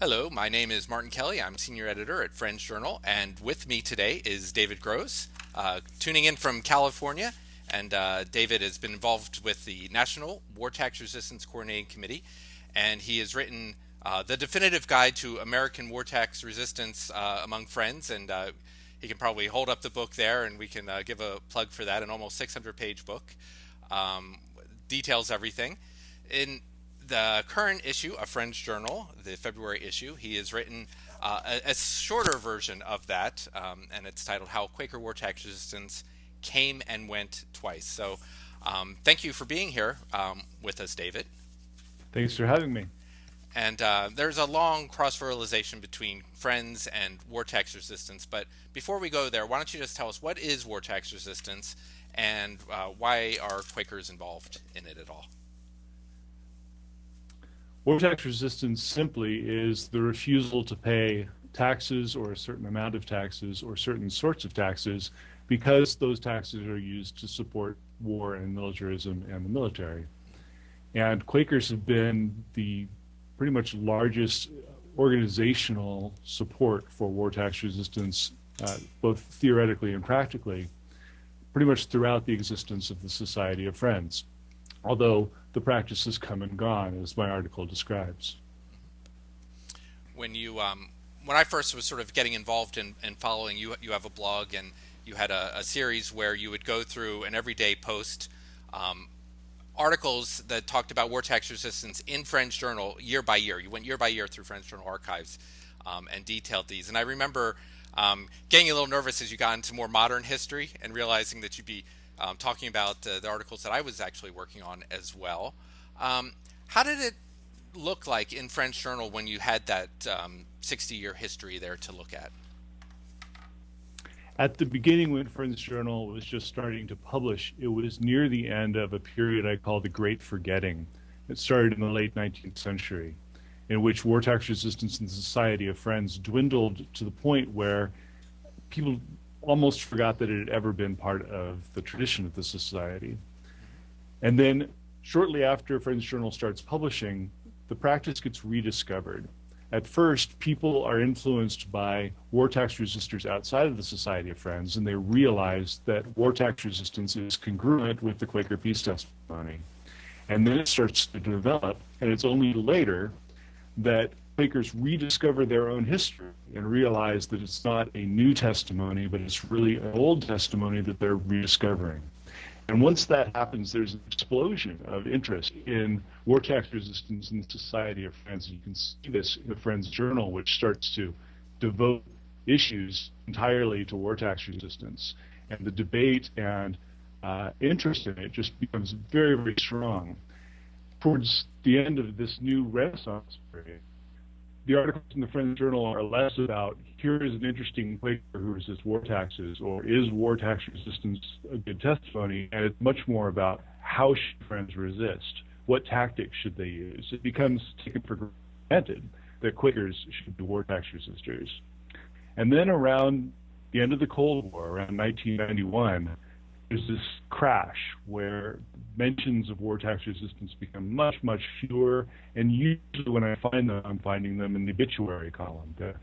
Hello, my name is Martin Kelly. I'm senior editor at Friends Journal, and with me today is David Gross, tuning in from California. And David has been involved with the National War Tax Resistance Coordinating Committee, and he has written the definitive guide to American war tax resistance among friends. And he can probably hold up the book there, and we can give a plug for that. An almost 600-page book, um, details everything. In the current issue of Friends Journal, the February issue, he has written a shorter version of that, and it's titled How Quaker War Tax Resistance Came and Went Twice. So thank you for being here with us, David. Thanks for having me. And there's a long cross-fertilization between Friends and war tax resistance. But before we go there, why don't you just tell us what is war tax resistance and why are Quakers involved in it at all? War tax resistance simply is the refusal to pay taxes or a certain amount of taxes or certain sorts of taxes because those taxes are used to support war and militarism and the military. And Quakers have been the pretty much largest organizational support for war tax resistance, both theoretically and practically, pretty much throughout the existence of the Society of Friends, although the practice has come and gone, as my article describes. When you when I first was sort of getting involved in following you, you have a blog and you had a series where you would go through and every day post articles that talked about war tax resistance in Friends Journal year by year. You went year by year through Friends Journal archives and detailed these. And I remember getting a little nervous as you got into more modern history and realizing that you'd be talking about the articles that I was actually working on as well. How did it look like in Friends Journal when you had that 60-year history there to look at? At the beginning, when Friends Journal was just starting to publish, it was near the end of a period I call the Great Forgetting. It started in the late 19th century, in which war tax resistance in the Society of Friends dwindled to the point where people almost forgot that it had ever been part of the tradition of the society. And then shortly after Friends Journal starts publishing, the practice gets rediscovered. At first, people are influenced by war tax resistors outside of the Society of Friends, and they realize that war tax resistance is congruent with the Quaker peace testimony. And then it starts to develop, and it's only later that Quakers rediscover their own history and realize that it's not a new testimony, but it's really an old testimony that they're rediscovering. And once that happens, there's an explosion of interest in war tax resistance in the Society of Friends. You can see this in the Friends Journal, which starts to devote issues entirely to war tax resistance. And the debate and interest in it just becomes very, very strong. Towards the end of this new Renaissance period, the articles in the Friends Journal are less about here is an interesting Quaker who resists war taxes, or is war tax resistance a good testimony, and it's much more about how should Friends resist? What tactics should they use? It becomes taken for granted that Quakers should be war tax resistors. And then around the end of the Cold War, around 1991, there's this crash where mentions of war tax resistance become much, much fewer, and usually when I find them, I'm finding them in the obituary column. The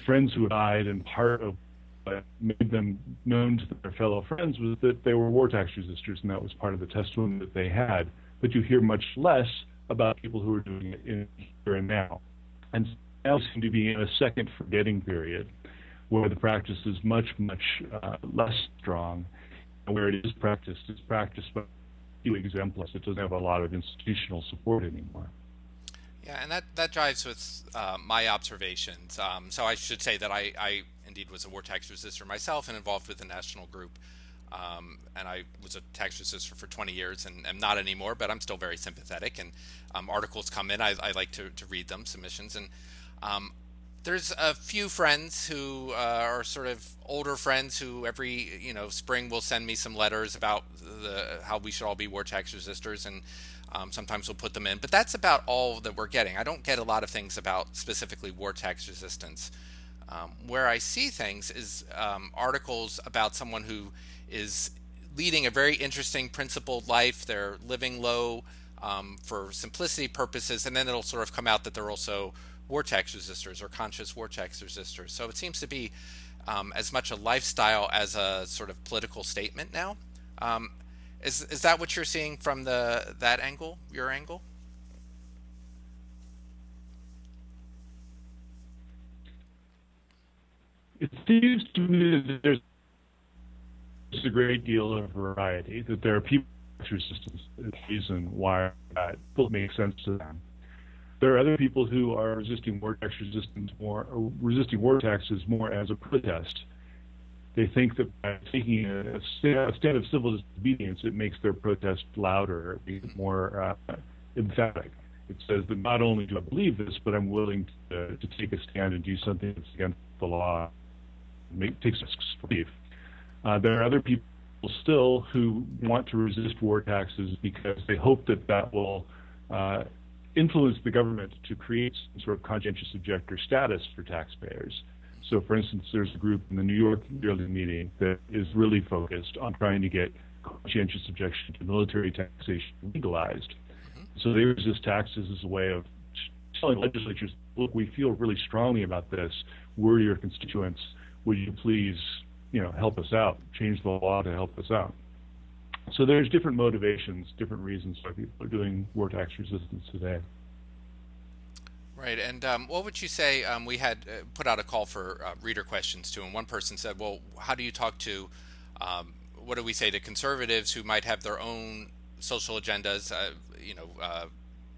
friends who died, and part of what made them known to their fellow friends was that they were war tax resistors, and that was part of the testimony that they had. But you hear much less about people who are doing it in here and now. And now seem to be in a second forgetting period where the practice is much, much less strong. And where it is practiced, it's practiced by a few exemplars. It doesn't have a lot of institutional support anymore. Yeah, and that jives with my observations. So I should say that I indeed was a war tax resistor myself and involved with the national group. And I was a tax resistor for 20 years and am not anymore, but I'm still very sympathetic. And articles come in, I like to read them, submissions. And there's a few friends who are sort of older friends who every spring will send me some letters about how we should all be war tax resistors, and sometimes we'll put them in. But that's about all that we're getting. I don't get a lot of things about specifically war tax resistance. Where I see things is articles about someone who is leading a very interesting principled life. They're living low for simplicity purposes, and then it'll sort of come out that they're also war tax resistors or conscious war tax resistors. So it seems to be as much a lifestyle as a sort of political statement now. Um, is that what you're seeing from that angle, your angle? It seems to me that there's a great deal of variety, that there are people who resistance the reason why that will make sense to them. There are other people who are resisting war tax resistance more, or resisting war taxes more as a protest. They think that by taking a stand of civil disobedience, it makes their protest louder, more emphatic. It says that not only do I believe this, but I'm willing to take a stand and do something that's against the law. Takes risks for belief. There are other people still who want to resist war taxes because they hope that that will influence the government to create some sort of conscientious objector status for taxpayers. So, for instance, there's a group in the New York yearly meeting that is really focused on trying to get conscientious objection to military taxation legalized. So they resist taxes as a way of telling legislatures, look, we feel really strongly about this. We're your constituents. Would you please, help us out, change the law to help us out? So there's different motivations, different reasons why people are doing war tax resistance today. Right, and what would you say? We had put out a call for reader questions too, and one person said, "Well, how do you talk to, what do we say to conservatives who might have their own social agendas?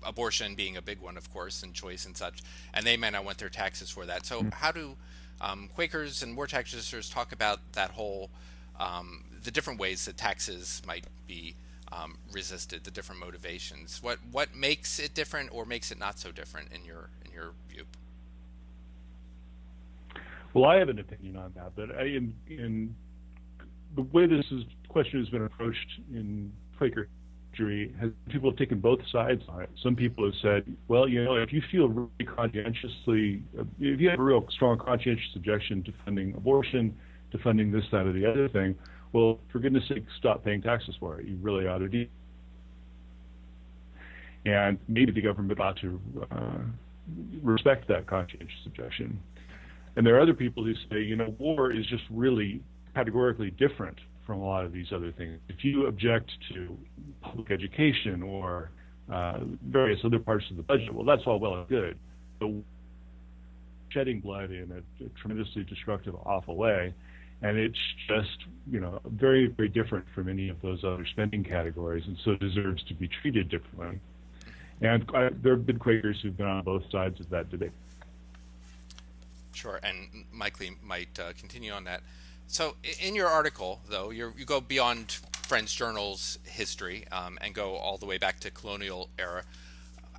Abortion being a big one, of course, and choice and such, and they may not want their taxes for that. So, how do Quakers and war tax resistors talk about that whole, the different ways that taxes might be resisted, the different motivations? What makes it different or makes it not so different in your view? Well, I have an opinion on that, but in the way question has been approached in Quaker history, people have taken both sides on it. Some people have said, well, if you feel really if you have a real strong conscientious objection to funding abortion, to funding this, that, or the other thing, well, for goodness sake, stop paying taxes for it. You really ought to do. And maybe the government ought to respect that conscientious objection. And there are other people who say, war is just really categorically different from a lot of these other things. If you object to public education or various other parts of the budget, well, that's all well and good. But shedding blood in a tremendously destructive, awful way, and it's just, very, very different from any of those other spending categories, and so deserves to be treated differently. And there have been Quakers who've been on both sides of that debate. Sure, and Mike Lee might continue on that. So in your article, though, you go beyond Friends Journal's history and go all the way back to colonial era.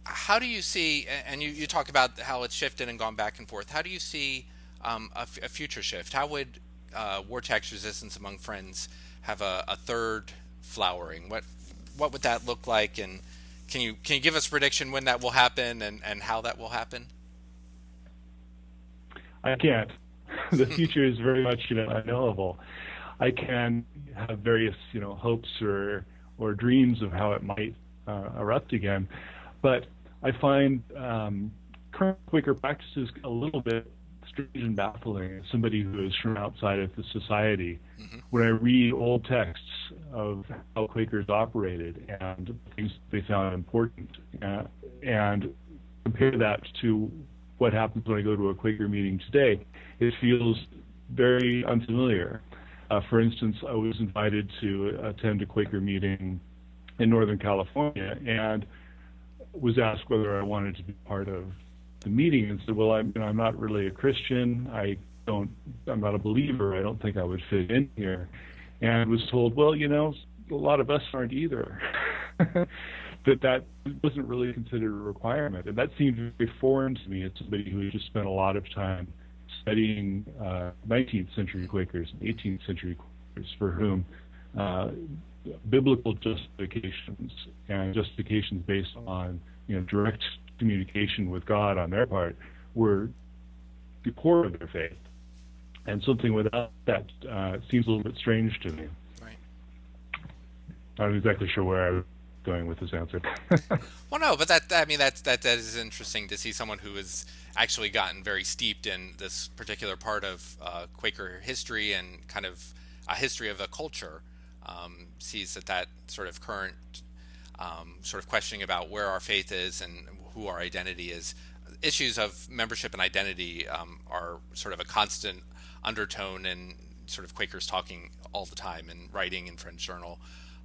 How do you see, and you talk about how it's shifted and gone back and forth, how do you see a future shift? How would war tax resistance among Friends have a third flowering? What would that look like, and can you give us a prediction when that will happen and how that will happen? I can't. The future is very much unknowable. I can have various hopes or dreams of how it might erupt again, but I find current Quaker practices a little bit strange and baffling as somebody who is from outside of the society. Mm-hmm. When I read old texts of how Quakers operated and things they found important, and compare that to what happens when I go to a Quaker meeting today, it feels very unfamiliar. For instance, I was invited to attend a Quaker meeting in Northern California and was asked whether I wanted to be part of the meeting, and said, well, I'm not really a Christian. I'm not a believer. I don't think I would fit in here. And was told, well, a lot of us aren't either. that wasn't really considered a requirement. And that seemed very foreign to me as somebody who had just spent a lot of time studying 19th century Quakers and 18th century Quakers for whom biblical justifications and justifications based on direct communication with God on their part were the core of their faith. And something without that seems a little bit strange to me. Right. I'm not exactly sure where I would going with this answer. Well, no, but that is interesting to see someone who has actually gotten very steeped in this particular part of Quaker history and kind of a history of a culture, sees that sort of current sort of questioning about where our faith is and who our identity is. Issues of membership and identity are sort of a constant undertone in sort of Quakers talking all the time and writing in Friends Journal.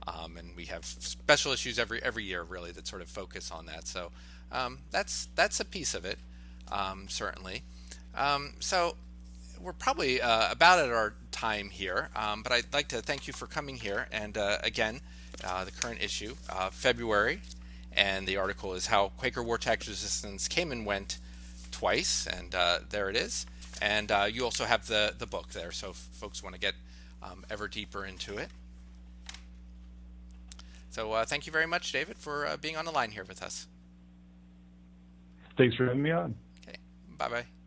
And we have special issues every year, really, that sort of focus on that. So that's a piece of it, certainly. So we're probably about at our time here, but I'd like to thank you for coming here. And again, the current issue, February, and the article is How Quaker War Tax Resistance Came and Went Twice, and there it is. And you also have the book there, so if folks want to get ever deeper into it. So thank you very much, David, for being on the line here with us. Thanks for having me on. Okay, bye-bye.